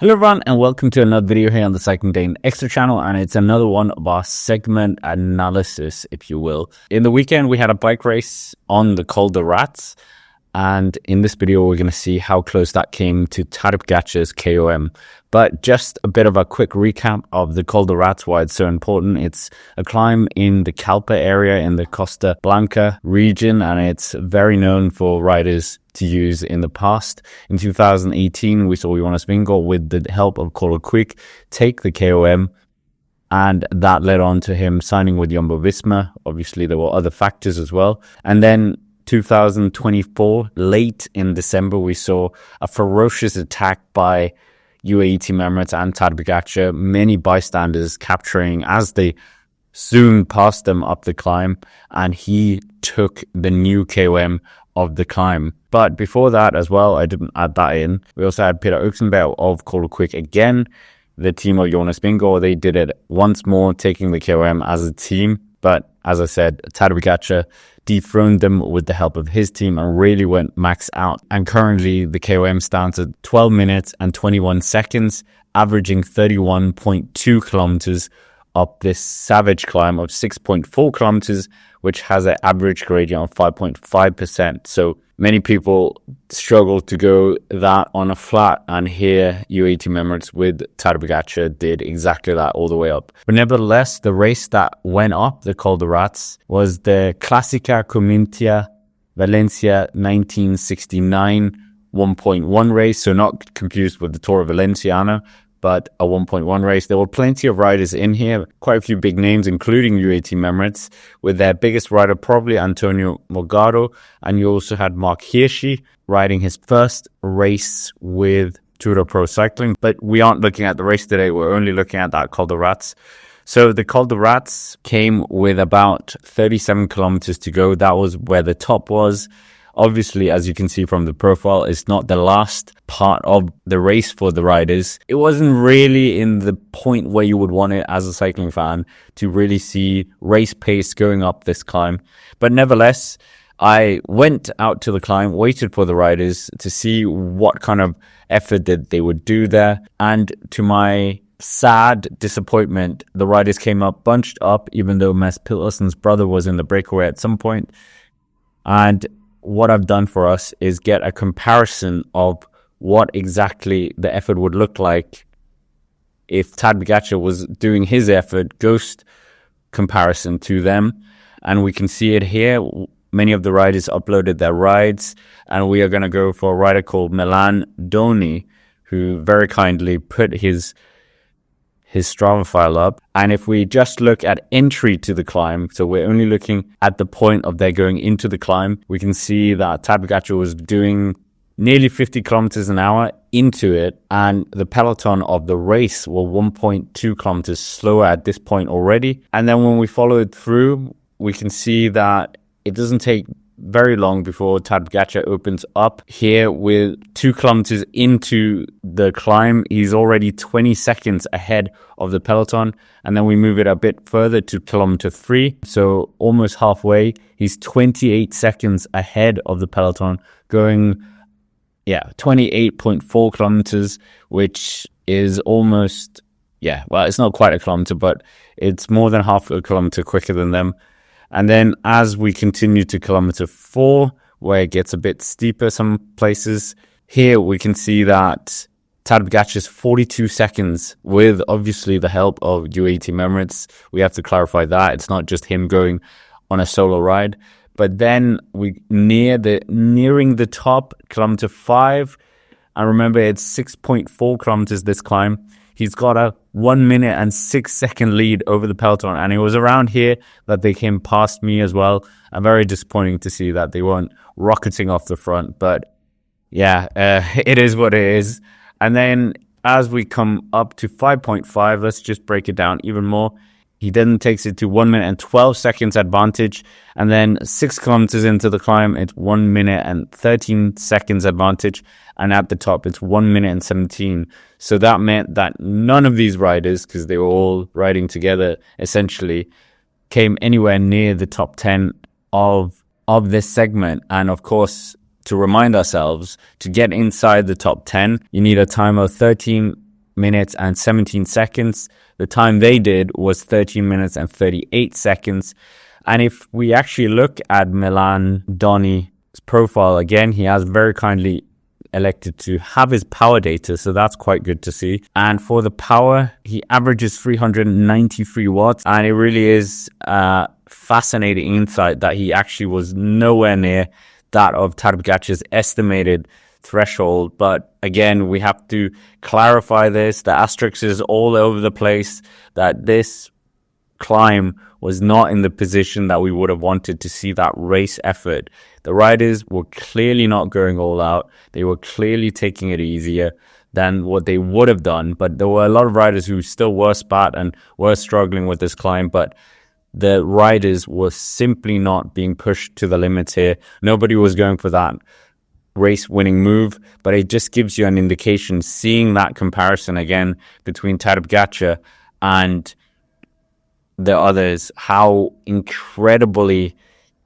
Hello everyone and welcome to another video here on the Cycling Day Extra channel, and it's another one of our segment analysis, if you will. In the weekend we had a bike race on the Coll de Rats, and in this video we're going to see how close that came to Tadej Pogacar's KOM. But just a bit of a quick recap of the Coll de Rats, why it's so important. It's a climb in the Calpe area in the Costa Blanca region, and it's very known for riders to use in the past. In 2018, we saw Jonas Vingegaard, with the help of Coll, take the KOM, and that led on to him signing with Jumbo-Visma. Obviously, there were other factors as well. And then 2024, late in December, we saw a ferocious attack by UAE team Emirates and Tadej Pogacar, many bystanders capturing as they zoomed past them up the climb, and he took the new KOM of the climb. But before that as well, I didn't add that in, we also had Peter Oxenberg of Coll again, the team of Jonas Vingegaard. They did it once more, taking the KOM as a team. But as I said, Tadej Pogacar dethroned them with the help of his team and really went max out. And currently the KOM stands at 12 minutes and 21 seconds, averaging 31.2 kilometers up this savage climb of 6.4 kilometers, which has an average gradient of 5.5%. So many people struggle to go that on a flat, and here UAE team Emirates with Tadej Pogacar did exactly that all the way up. But nevertheless, the race that went up the Coll de Rats was the Clásica Comunitaria Valencia 1969 1.1 race, so not confused with the Tour of Valenciana, but a 1.1 race. There were plenty of riders in here, quite a few big names, including UAE team Emirates, with their biggest rider probably Antonio Morgado, and you also had Mark Hirschi riding his first race with Tour Pro Cycling. But we aren't looking at the race today, we're only looking at that Coll de Rats. So the Coll de Rats came with about 37 kilometers to go. That was where the top was. Obviously, as you can see from the profile, it's not the last part of the race for the riders. It wasn't really in the point where you would want it as a cycling fan to really see race pace going up this climb. But nevertheless, I went out to the climb, waited for the riders to see what kind of effort that they would do there. And to my sad disappointment, the riders came up bunched up, even though Mads Pedersen's brother was in the breakaway at some point. And what I've done for us is get a comparison of what exactly the effort would look like if Tadej Pogacar was doing his effort, ghost comparison to them. And we can see it here. Many of the riders uploaded their rides, and we are going to go for a rider called Milan Doni, who very kindly put his Strava file up. And if we just look at entry to the climb, so we're only looking at the point of their going into the climb, we can see that Tadej Pogacar was doing nearly 50 kilometers an hour into it, and the peloton of the race were 1.2 kilometers slower at this point already. And then when we follow it through, we can see that it doesn't take very long before Tadej Pogacar opens up here with 2 kilometers into the climb. He's already 20 seconds ahead of the peloton. And then we move it a bit further to kilometer 3. So almost halfway, he's 28 seconds ahead of the peloton, going 28.4 kilometers, which is almost, well, it's not quite a kilometer, but it's more than half a kilometer quicker than them. And then as we continue to kilometer 4, where it gets a bit steeper some places, here we can see that Tadej Pogacar is 42 seconds with obviously the help of UAE team Emirates. We have to clarify that. It's not just him going on a solo ride. But then we nearing the top, kilometer 5. And remember, it's 6.4 kilometers this climb. He's got a 1 minute and 6 second lead over the peloton. And it was around here that they came past me as well. I'm very disappointing to see that they weren't rocketing off the front. But it is what it is. And then as we come up to 5.5, let's just break it down even more. He then takes it to 1 minute and 12 seconds advantage. And then 6 kilometers into the climb, it's 1 minute and 13 seconds advantage. And at the top, it's 1 minute and 17. So that meant that none of these riders, because they were all riding together, essentially, came anywhere near the top 10 of this segment. And of course, to remind ourselves, to get inside the top 10, you need a time of 13 minutes and 17 seconds. The time they did was 13 minutes and 38 seconds. And if we actually look at Milan Donny's profile again, he has very kindly elected to have his power data, so that's quite good to see. And for the power, he averages 393 watts, and it really is a fascinating insight that he actually was nowhere near that of Tadej Pogacar's estimated threshold. But again, we have to clarify this. The asterisk is all over the place, that this climb was not in the position that we would have wanted to see that race effort. The riders were clearly not going all out. They were clearly taking it easier than what they would have done. But there were a lot of riders who still were spat and were struggling with this climb. But the riders were simply not being pushed to the limits here. Nobody was going for that race winning move, but it just gives you an indication, seeing that comparison again between Tadej Pogacar and the others, how incredibly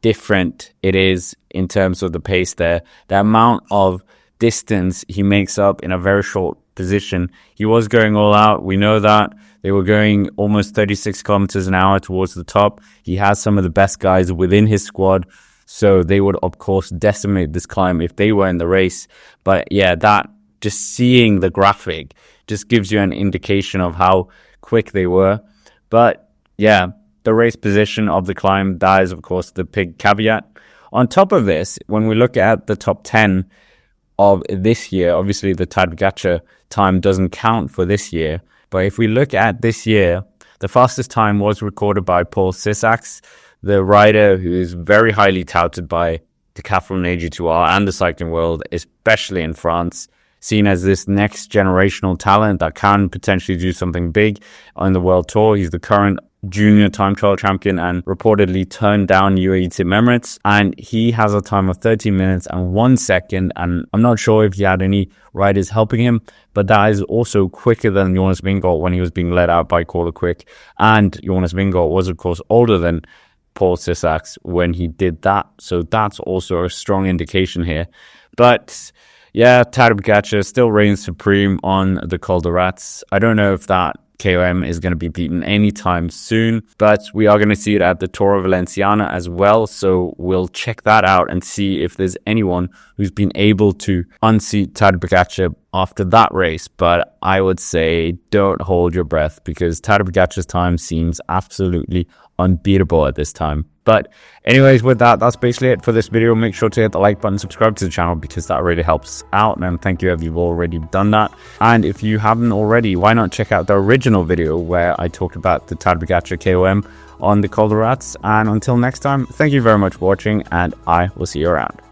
different it is in terms of the pace there. The amount of distance he makes up in a very short position. He was going all out. We know that. They were going almost 36 kilometers an hour towards the top. He has some of the best guys within his squad, so they would, of course, decimate this climb if they were in the race. But yeah, that just seeing the graphic just gives you an indication of how quick they were. But yeah, the race position of the climb, that is, of course, the big caveat. On top of this, when we look at the top 10 of this year, obviously the Tadej Pogacar time doesn't count for this year. But if we look at this year, the fastest time was recorded by Paul Sissacs, the rider who is very highly touted by Decathlon AG2R and the cycling world, especially in France, seen as this next generational talent that can potentially do something big on the world tour. He's the current junior time trial champion and reportedly turned down UAE Team Emirates, and he has a time of 13 minutes and 1 second, and I'm not sure if he had any riders helping him, but that is also quicker than Jonas Vingegaard when he was being led out by Coll. And Jonas Vingegaard was, of course, older than Paul Sissacs when he did that, so that's also a strong indication here. But yeah, Tadej Pogacar still reigns supreme on the Col de Rats. I don't know if that KOM is going to be beaten anytime soon, but we are going to see it at the Tour of Valenciana as well, so we'll check that out and see if there's anyone who's been able to unseat Tadej Pogacar after that race. But I would say don't hold your breath, because Tadej Pogacar's time seems absolutely unbeatable at this time. But anyways, with that, that's basically it for this video. Make sure to hit the like button, subscribe to the channel, because that really helps out, and thank you if you've already done that. And if you haven't already, why not check out the original video where I talked about the Tadej Pogacar KOM on the Col de Rats. And until next time, thank you very much for watching, and I will see you around.